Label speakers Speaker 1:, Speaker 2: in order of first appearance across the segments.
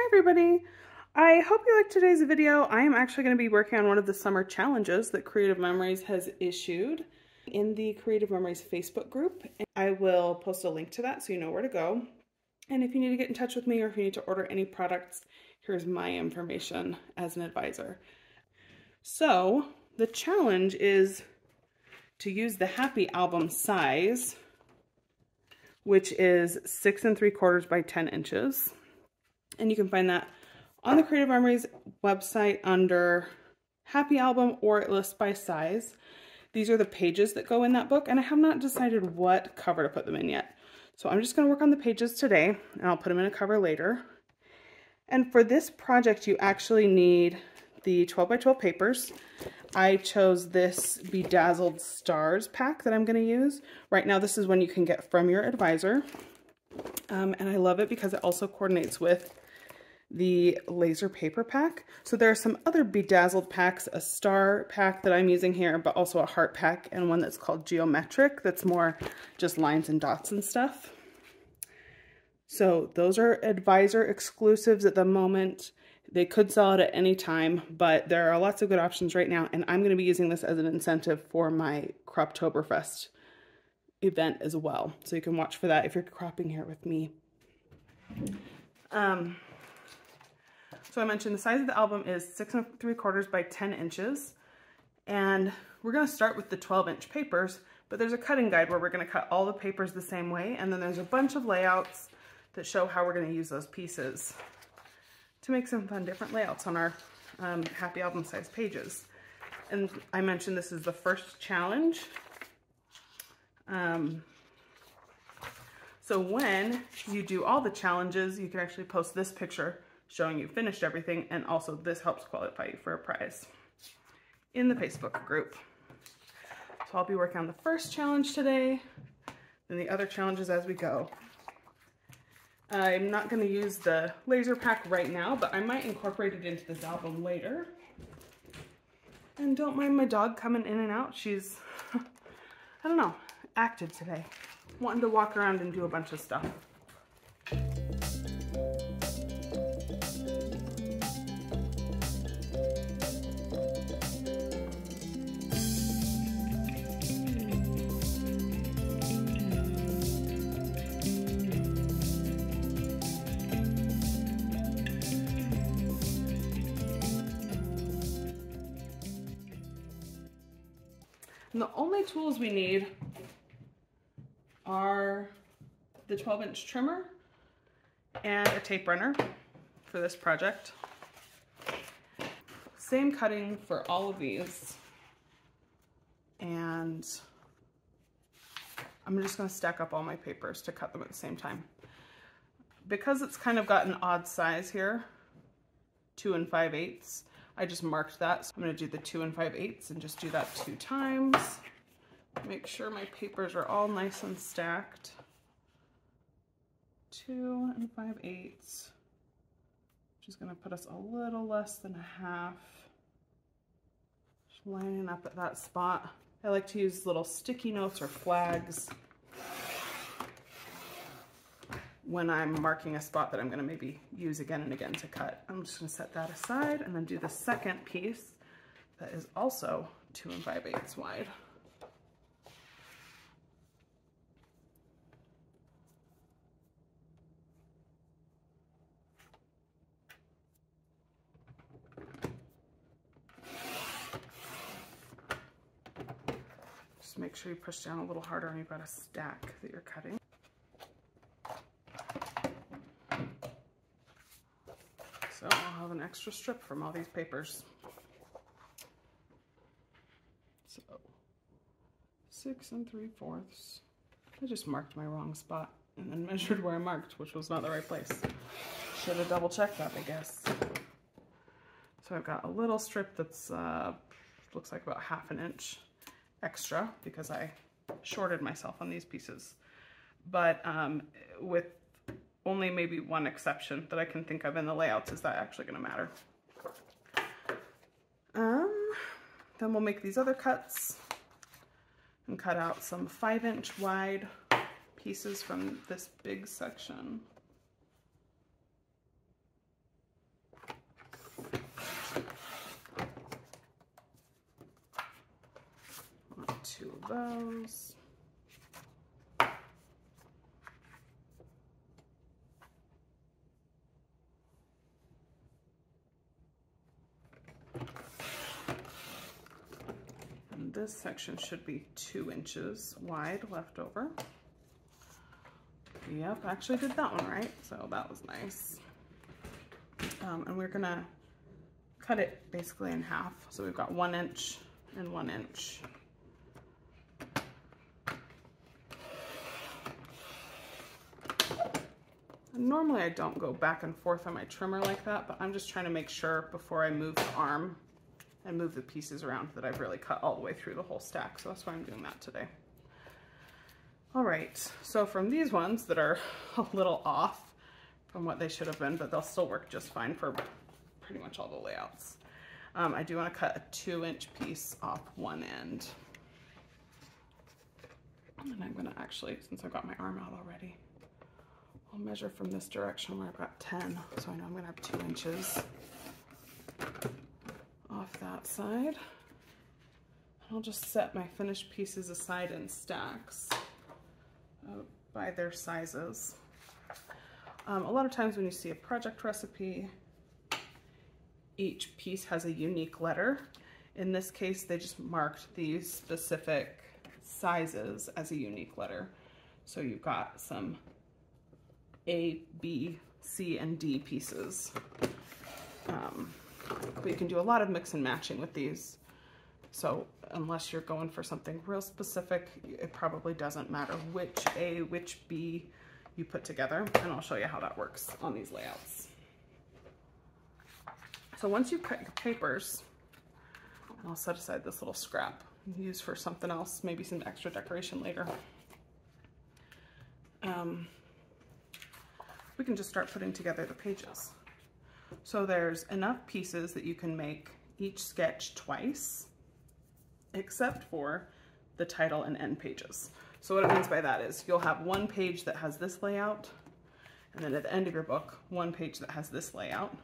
Speaker 1: everybody! I hope you liked today's video. I am actually going to be working on one of the summer challenges that Creative Memories has issued in the Creative Memories Facebook group. I will post a link to that so you know where to go. And if you need to get in touch with me or if you need to order any products, here's my information as an advisor. So the challenge is to use the Happy Album size, which is 6 3/4 by 10 inches. And you can find that on the Creative Memories website under Happy Album, or it lists by size. These are the pages that go in that book, and I have not decided what cover to put them in yet. So I'm just going to work on the pages today, and I'll put them in a cover later. And for this project, you actually need the 12 by 12 papers. I chose this Bedazzled Stars pack that I'm going to use. Right now, this is one you can get from your advisor. And I love it because it also coordinates with the laser paper pack. So there are some other bedazzled packs, a star pack that I'm using here, but also a heart pack and one that's called geometric that's more just lines and dots and stuff. So those are advisor exclusives at the moment. They could sell it at any time, but there are lots of good options right now, and I'm going to be using this as an incentive for my Croptoberfest event as well. So you can watch for that if you're cropping here with me. So I mentioned the size of the album is 6 3/4 by 10 inches. And we're going to start with the 12-inch papers, but there's a cutting guide where we're going to cut all the papers the same way. And then there's a bunch of layouts that show how we're going to use those pieces to make some fun different layouts on our Happy Album size pages. And I mentioned this is the first challenge. So when you do all the challenges, you can actually post this picture showing you finished everything, and also this helps qualify you for a prize in the Facebook group. So I'll be working on the first challenge today, and the other challenges as we go. I'm not going to use the laser pack right now, but I might incorporate it into this album later. And don't mind my dog coming in and out. She's, I don't know, active today, wanting to walk around and do a bunch of stuff. And the only tools we need are the 12-inch trimmer and a tape runner for this project. Same cutting for all of these. And I'm just going to stack up all my papers to cut them at the same time. Because it's kind of got an odd size here, 2 5/8, I just marked that. So I'm going to do the 2 5/8 and just do that 2 times. Make sure my papers are all nice and stacked. 2 5/8, which is going to put us a little less than a half. Just lining up at that spot. I like to use little sticky notes or flags when I'm marking a spot that I'm going to maybe use again and again to cut. I'm just going to set that aside and then do the second piece that is also 2 5/8 wide. Just make sure you push down a little harder and you've got a stack that you're cutting. So I'll have an extra strip from all these papers. So 6 3/4. I just marked my wrong spot and then measured where I marked, which was not the right place. Should have double checked that, I guess. So I've got a little strip that's looks like about 1/2 inch extra because I shorted myself on these pieces. But with only maybe one exception that I can think of in the layouts is that actually going to matter. Then we'll make these other cuts and cut out some 5-inch wide pieces from this big section. those. And this section should be 2 inches wide left over. Yep, I actually did that one right, so that was nice. And we're gonna cut it basically in half. So we've got 1 inch and 1 inch. And normally I don't go back and forth on my trimmer like that, but I'm just trying to make sure before I move the arm and move the pieces around that I've really cut all the way through the whole stack. So that's why I'm doing that today. All right, so from these ones that are a little off from what they should have been, but they'll still work just fine for pretty much all the layouts. I do want to cut a 2-inch piece off one end. And I'm gonna actually, since I've got my arm out already, I'll measure from this direction where I've got 10. So I know I'm gonna have 2 inches off that side. I'll just set my finished pieces aside in stacks by their sizes. A lot of times when you see a project recipe, each piece has a unique letter. In this case, they just marked these specific sizes as a unique letter. So you've got some A, B, C, and D pieces. But you can do a lot of mix and matching with these. So unless you're going for something real specific, it probably doesn't matter which A, which B you put together. And I'll show you how that works on these layouts. So once you cut your papers, I'll set aside this little scrap and use for something else, maybe some extra decoration later. We can just start putting together the pages. So there's enough pieces that you can make each sketch twice, except for the title and end pages. So what it means by that is you'll have one page that has this layout, and then at the end of your book, one page that has this layout.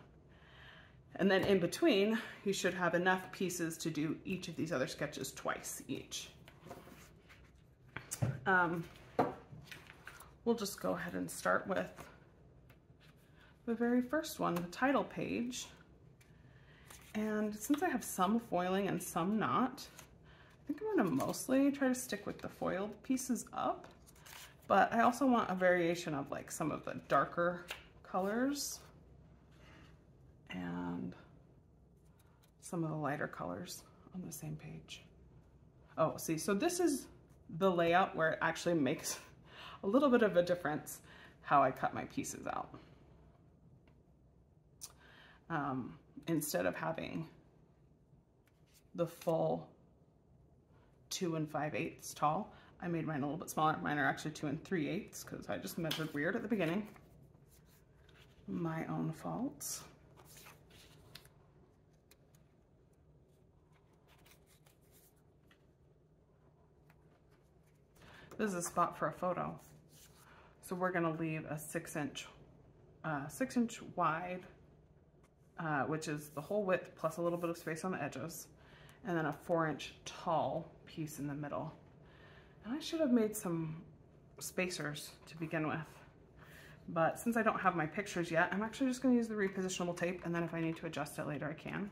Speaker 1: And then in between, you should have enough pieces to do each of these other sketches twice each. We'll just go ahead and start with the very first one, the title page. And since I have some foiling and some not, I think I'm gonna mostly try to stick with the foiled pieces up, but I also want a variation of like some of the darker colors and some of the lighter colors on the same page. Oh, see, so this is the layout where it actually makes a little bit of a difference how I cut my pieces out. Instead of having the full 2 5/8 tall, I made mine a little bit smaller. Mine are actually 2 3/8 because I just measured weird at the beginning. My own fault. This is a spot for a photo. So we're gonna leave a 6-inch wide, which is the whole width plus a little bit of space on the edges, and then a 4-inch tall piece in the middle. And I should have made some spacers to begin with, but since I don't have my pictures yet, I'm actually just gonna use the repositionable tape, and then if I need to adjust it later, I can.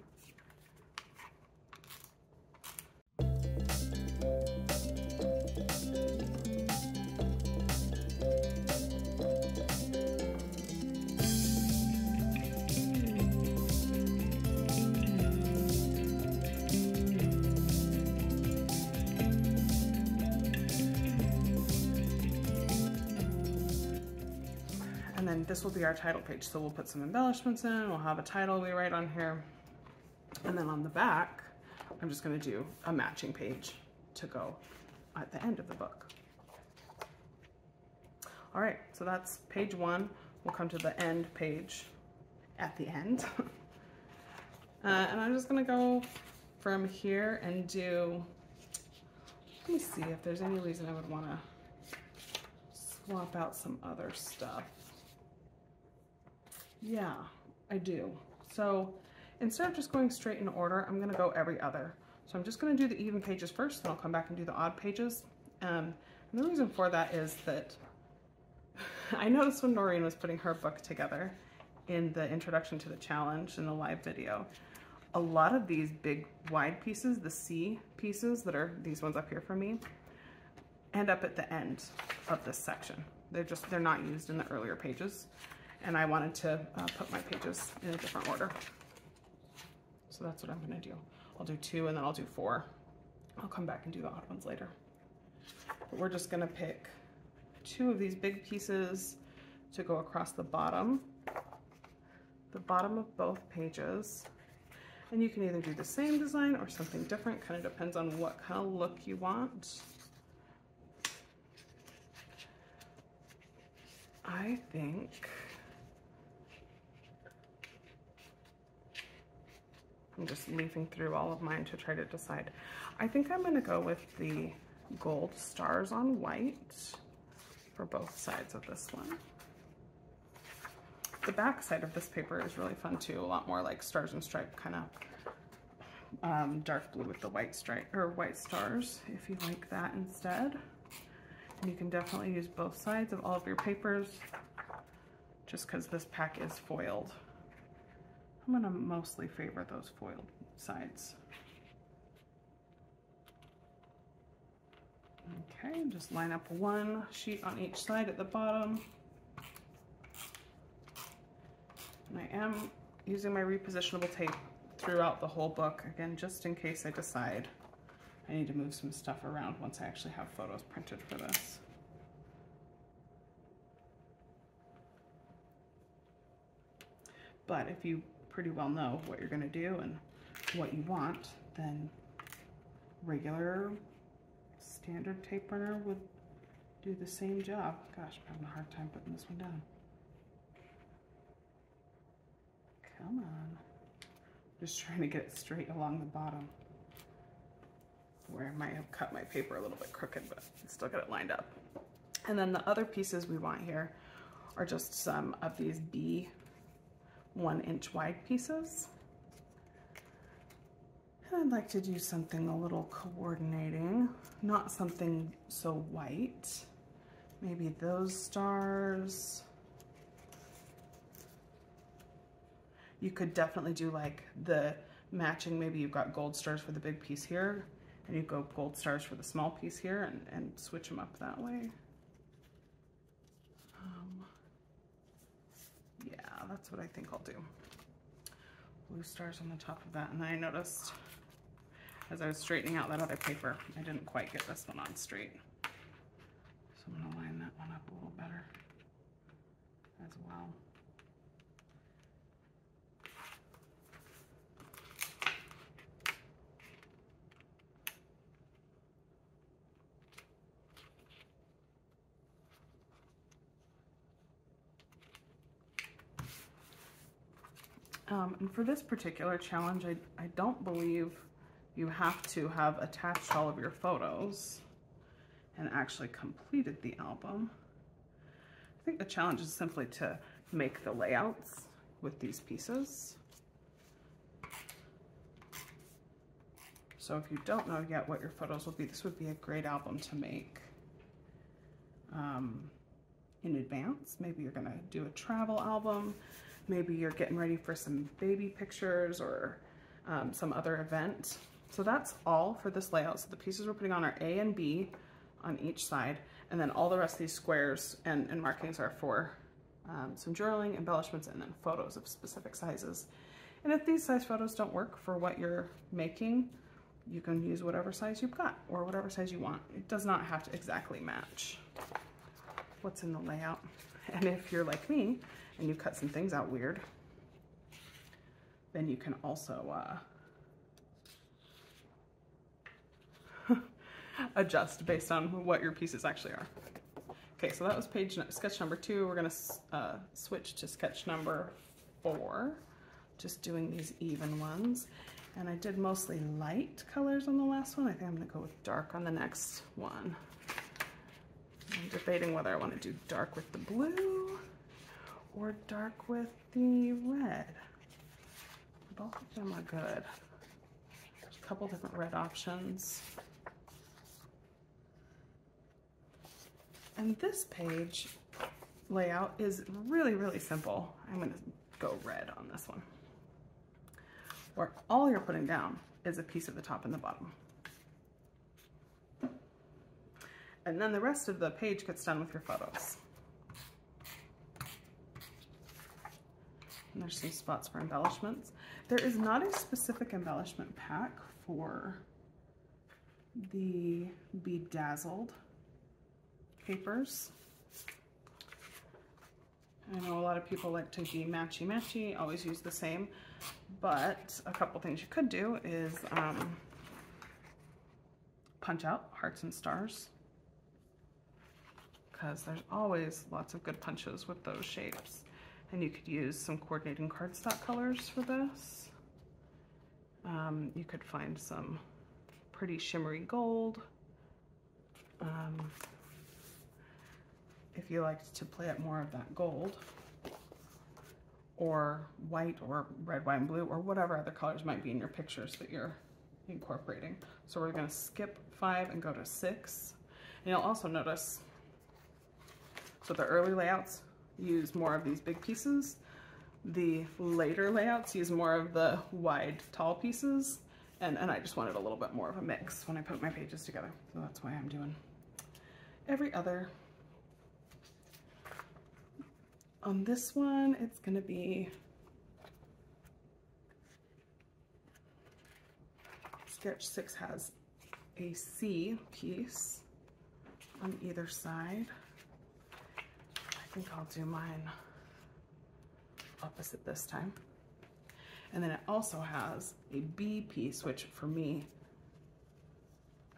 Speaker 1: And then this will be our title page. So we'll put some embellishments in, we'll have a title we write on here. And then on the back, I'm just gonna do a matching page to go at the end of the book. All right, so that's page 1. We'll come to the end page at the end. And I'm just gonna go from here and do, let me see if there's any reason I would wanna swap out some other stuff. Yeah, I do. So instead of just going straight in order, I'm gonna go every other. So I'm just going to do the even pages first, then I'll come back and do the odd pages. And the reason for that is that I noticed when Noreen was putting her book together in the introduction to the challenge in the live video, a lot of these big wide pieces, the C pieces that are these ones up here for me, end up at the end of this section. They're not used in the earlier pages. And I wanted to put my pages in a different order. So that's what I'm gonna do. I'll do 2 and then I'll do 4. I'll come back and do the odd ones later. But we're just gonna pick 2 of these big pieces to go across the bottom of both pages. And you can either do the same design or something different, kind of depends on what kind of look you want. I think I'm just leafing through all of mine to try to decide. I think I'm gonna go with the gold stars on white for both sides of this one. The back side of this paper is really fun too, a lot more like stars and stripe, kind of dark blue with the white stripe or white stars if you like that instead. And you can definitely use both sides of all of your papers just because this pack is foiled. I'm gonna mostly favor those foiled sides. Okay, just line up 1 sheet on each side at the bottom. And I am using my repositionable tape throughout the whole book, again, just in case I decide I need to move some stuff around once I actually have photos printed for this. But if you pretty well know what you're gonna do and what you want, then regular standard tape runner would do the same job. Gosh, I'm having a hard time putting this one down. Come on. Just trying to get it straight along the bottom, where I might have cut my paper a little bit crooked, but I still got it lined up. And then the other pieces we want here are just some of these B 1-inch wide pieces. And I'd like to do something a little coordinating, not something so white. Maybe those stars. You could definitely do like the matching, maybe you've got gold stars for the big piece here, and you go gold stars for the small piece here and switch them up that way. Yeah, that's what I think I'll do. Blue stars on the top of that. And then I noticed as I was straightening out that other paper, I didn't quite get this one on straight. So I'm gonna line that one up a little better as well. And for this particular challenge, I don't believe you have to have attached all of your photos and actually completed the album. I think the challenge is simply to make the layouts with these pieces. So if you don't know yet what your photos will be, this would be a great album to make in advance. Maybe you're gonna do a travel album. Maybe you're getting ready for some baby pictures or some other event. So that's all for this layout. So the pieces we're putting on are A and B on each side, and then all the rest of these squares and markings are for some journaling, embellishments, and then photos of specific sizes. And if these size photos don't work for what you're making, you can use whatever size you've got or whatever size you want. It does not have to exactly match what's in the layout. And if you're like me, and you cut some things out weird, then you can also adjust based on what your pieces actually are. Okay, so that was sketch number 2. We're gonna switch to sketch number 4, just doing these even ones. And I did mostly light colors on the last one. I think I'm gonna go with dark on the next one. I'm debating whether I wanna do dark with the blue or dark with the red. Both of them are good. There's a couple different red options. And this page layout is really, really simple. I'm going to go red on this one, where all you're putting down is a piece of the top and the bottom. And then the rest of the page gets done with your photos. And there's some spots for embellishments. There is not a specific embellishment pack for the Bedazzled papers. I know a lot of people like to be matchy-matchy, always use the same, but a couple things you could do is punch out hearts and stars, because there's always lots of good punches with those shapes. And you could use some coordinating cardstock colors for this. You could find some pretty shimmery gold. If you liked to play up more of that gold, or white or red, white, and blue, or whatever other colors might be in your pictures that you're incorporating. So we're gonna skip 5 and go to 6. And you'll also notice, so the early layouts use more of these big pieces. The later layouts use more of the wide, tall pieces. And I just wanted a little bit more of a mix when I put my pages together. So that's why I'm doing every other. On this one, it's gonna be Sketch 6 has a C piece on either side. I think I'll do mine opposite this time. And then it also has a B piece, which for me,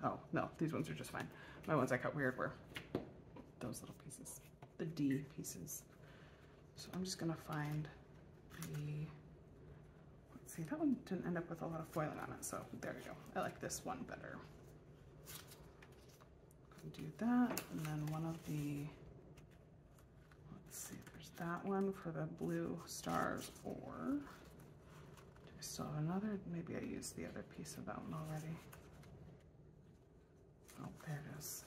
Speaker 1: oh no, these ones are just fine. My ones I cut weird were those little pieces, the D pieces. So I'm just gonna find the, let's see, that one didn't end up with a lot of foiling on it, so there you go. I like this one better. Do that, and then one of the, let's see, there's that one for the blue stars, or do I still have another? Maybe I used the other piece of that one already. Oh, there it is.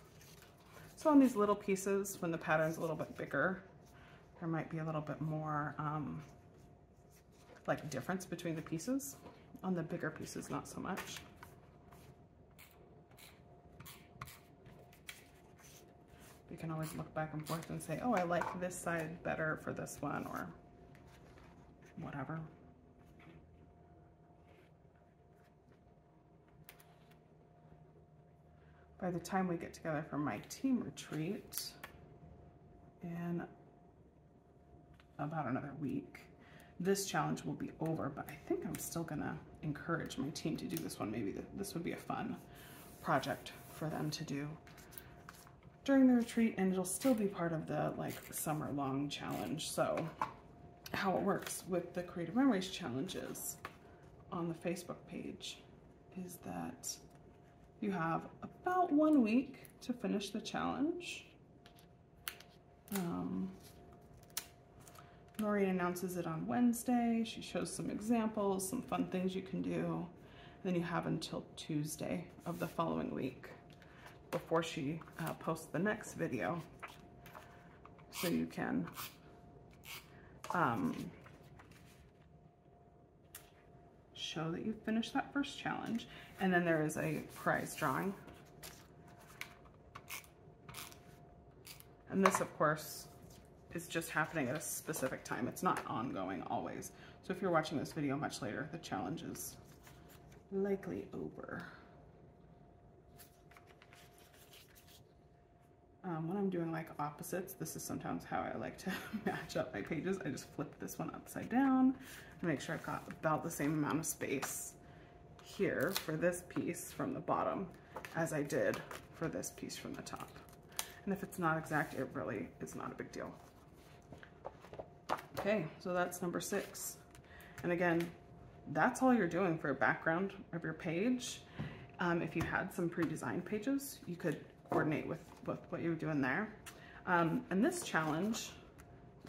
Speaker 1: So on these little pieces, when the pattern's a little bit bigger, there might be a little bit more like difference between the pieces. On the bigger pieces, not so much. You can always look back and forth and say, oh, I like this side better for this one, or whatever. By the time we get together for my team retreat in about another week, this challenge will be over, but I think I'm still gonna encourage my team to do this one. Maybe this would be a fun project for them to do during the retreat, and it'll still be part of the like summer long challenge. So how it works with the Creative Memories challenges on the Facebook page is that you have about 1 week to finish the challenge. Noreen announces it on Wednesday. She shows some examples, some fun things you can do. And then you have until Tuesday of the following week before she posts the next video. So you can show that you've finished that first challenge. And then there is a prize drawing. And this, of course, is just happening at a specific time. It's not ongoing always. So if you're watching this video much later, the challenge is likely over. When I'm doing like opposites, this is sometimes how I like to match up my pages. I just flip this one upside down and make sure I've got about the same amount of space here for this piece from the bottom as I did for this piece from the top. And if it's not exact, it really is not a big deal. Okay, so that's number 6. And again, that's all you're doing for a background of your page. If you had some pre-designed pages, you could coordinate with what you were doing there. And this challenge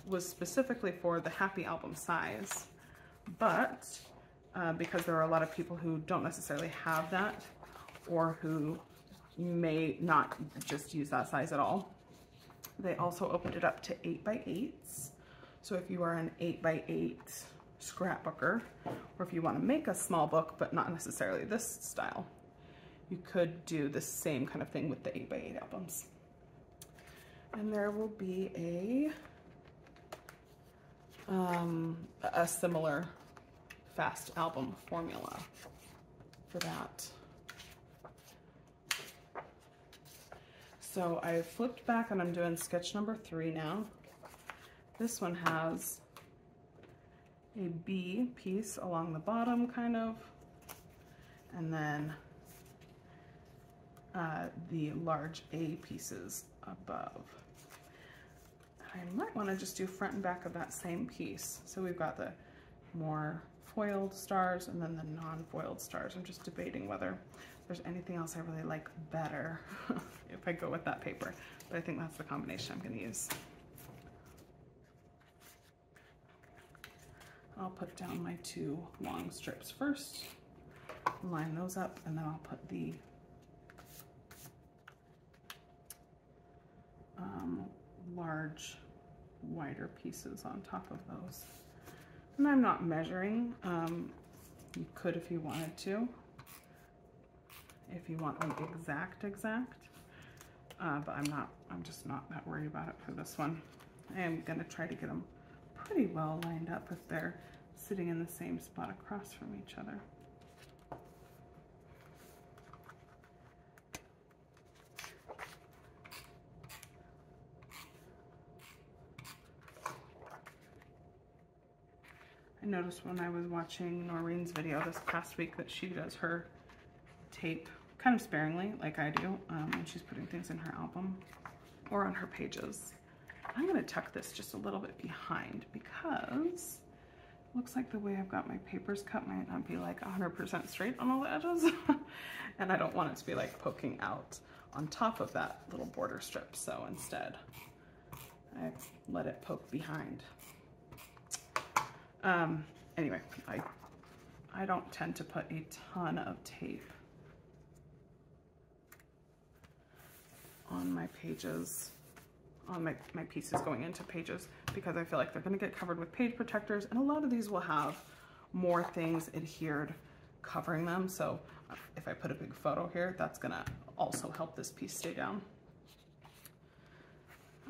Speaker 1: was specifically for the Happy Album size, but because there are a lot of people who don't necessarily have that, or who may not just use that size at all. They also opened it up to 8x8s. So if you are an 8x8 scrapbooker, or if you want to make a small book, but not necessarily this style, you could do the same kind of thing with the 8x8 albums. And there will be a similar fast album formula for that. So I flipped back and I'm doing sketch number 3 now. This one has a B piece along the bottom, kind of, and then the large A pieces above. I might want to just do front and back of that same piece. So we've got the more foiled stars and then the non-foiled stars. I'm just debating whether there's anything else I really like better if I go with that paper, but I think that's the combination I'm going to use. I'll put down my 2 long strips first, line those up, and then I'll put the large, wider pieces on top of those. And I'm not measuring. You could if you wanted to, if you want an exact, but I'm just not that worried about it for this one. I am gonna try to get them pretty well lined up if they're sitting in the same spot across from each other. I noticed when I was watching Noreen's video this past week that she does her tape kind of sparingly, like I do, when she's putting things in her album or on her pages. I'm going to tuck this just a little bit behind because it looks like the way I've got my papers cut might not be like 100% straight on all the edges. And I don't want it to be like poking out on top of that little border strip. So instead, I let it poke behind. Anyway, I don't tend to put a ton of tape on my pages, on my pieces going into pages, because I feel like they're going to get covered with page protectors, and a lot of these will have more things adhered covering them. So if I put a big photo here, that's going to also help this piece stay down.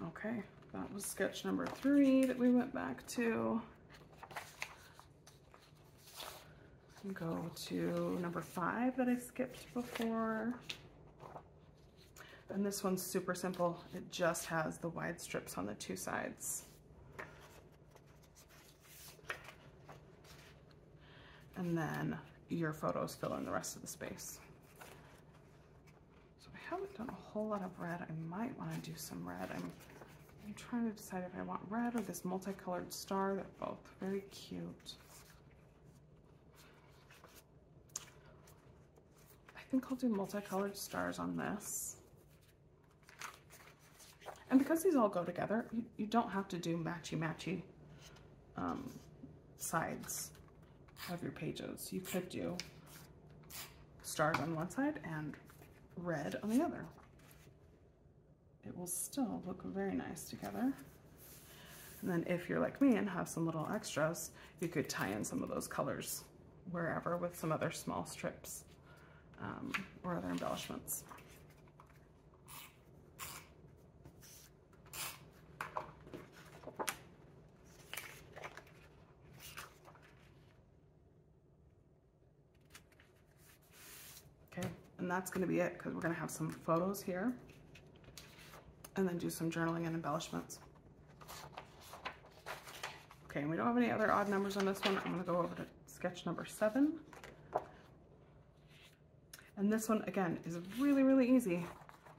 Speaker 1: Okay, that was sketch number 3 that we went back to. Go to number 5 that I skipped before. And this one's super simple. It just has the wide strips on the 2 sides. And then your photos fill in the rest of the space. So I haven't done a whole lot of red. I might want to do some red. I'm trying to decide if I want red or this multicolored star. They're both very cute. I think I'll do multicolored stars on this. And because these all go together, you don't have to do matchy-matchy sides of your pages. You could do stars on one side and red on the other. It will still look very nice together. And then if you're like me and have some little extras, you could tie in some of those colors wherever with some other small strips. Or other embellishments. Okay, and that's going to be it because we're going to have some photos here and then do some journaling and embellishments. Okay, and we don't have any other odd numbers on this one. I'm going to go over to sketch number 7. And this one, again, is really, really easy.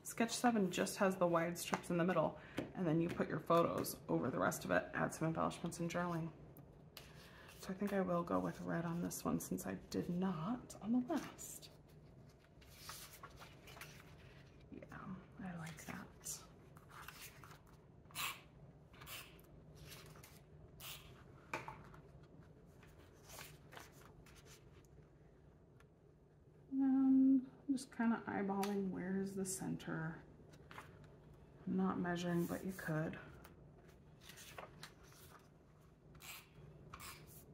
Speaker 1: Sketch 7 just has the wide strips in the middle, and then you put your photos over the rest of it, add some embellishments and journaling. So I think I will go with red on this one since I did not on the last. Yeah, I like that. just kind of eyeballing where's the center. I'm not measuring, but you could.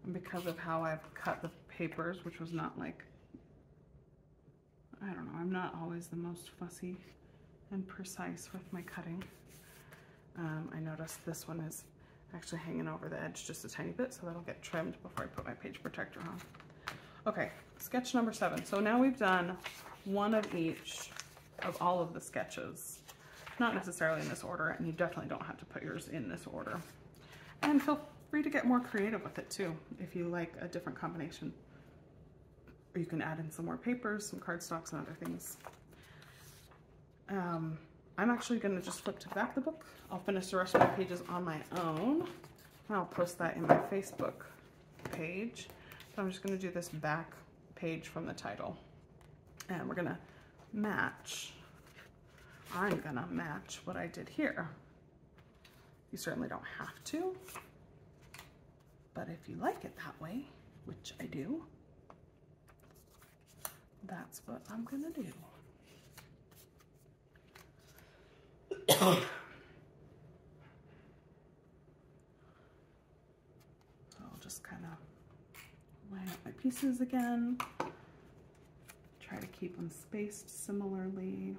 Speaker 1: And because of how I've cut the papers, which was not like, I don't know, I'm not always the most fussy and precise with my cutting. I noticed this one is actually hanging over the edge just a tiny bit, so that'll get trimmed before I put my page protector on. Okay, sketch number 7. So now we've done one of each of all of the sketches. Not necessarily in this order, and you definitely don't have to put yours in this order. And feel free to get more creative with it too, if you like a different combination. Or you can add in some more papers, some cardstocks, and other things. I'm actually going to just flip to the back of the book. I'll finish the rest of my pages on my own, and I'll post that in my Facebook page. So I'm just going to do this back page from the title, and we're going to match. I'm going to match what I did here. You certainly don't have to, but if you like it that way, which I do, that's what I'm going to do. I'll just kind of line up my pieces again. Try to keep them spaced similarly.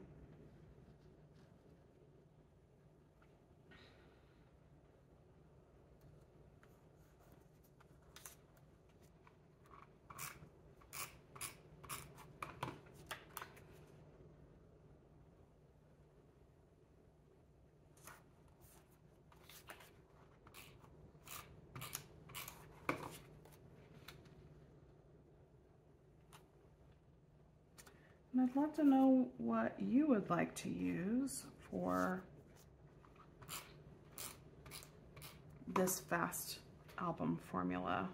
Speaker 1: And I'd love to know what you would like to use for this fast album formula.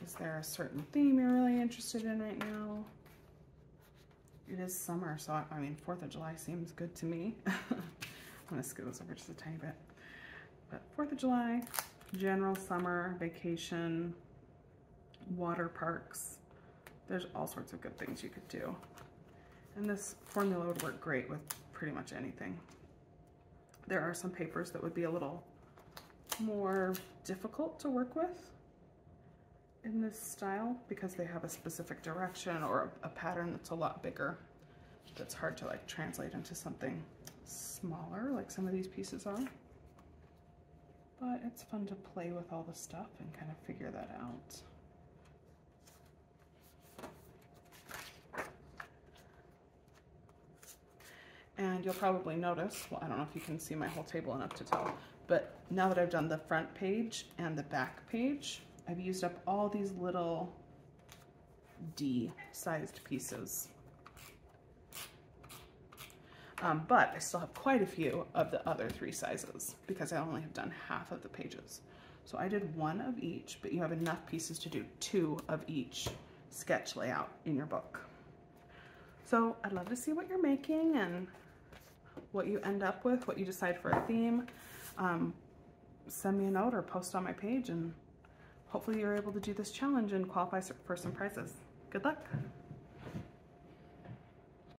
Speaker 1: Is there a certain theme you're really interested in right now? It is summer, so I mean, 4th of July seems good to me. I'm gonna scoot this over just a tiny bit. But 4th of July, general summer, vacation, water parks. There's all sorts of good things you could do. And this formula would work great with pretty much anything. There are some papers that would be a little more difficult to work with in this style because they have a specific direction or a pattern that's a lot bigger. That's hard to like translate into something smaller like some of these pieces are. But it's fun to play with all the stuff and kind of figure that out. And you'll probably notice, well, I don't know if you can see my whole table enough to tell, but now that I've done the front page and the back page, I've used up all these little D-sized pieces. But I still have quite a few of the other 3 sizes because I only have done half of the pages. So I did 1 of each, but you have enough pieces to do 2 of each sketch layout in your book. So I'd love to see what you're making and what you end up with, what you decide for a theme. Send me a note or post on my page, and hopefully you're able to do this challenge and qualify for some prizes. Good luck.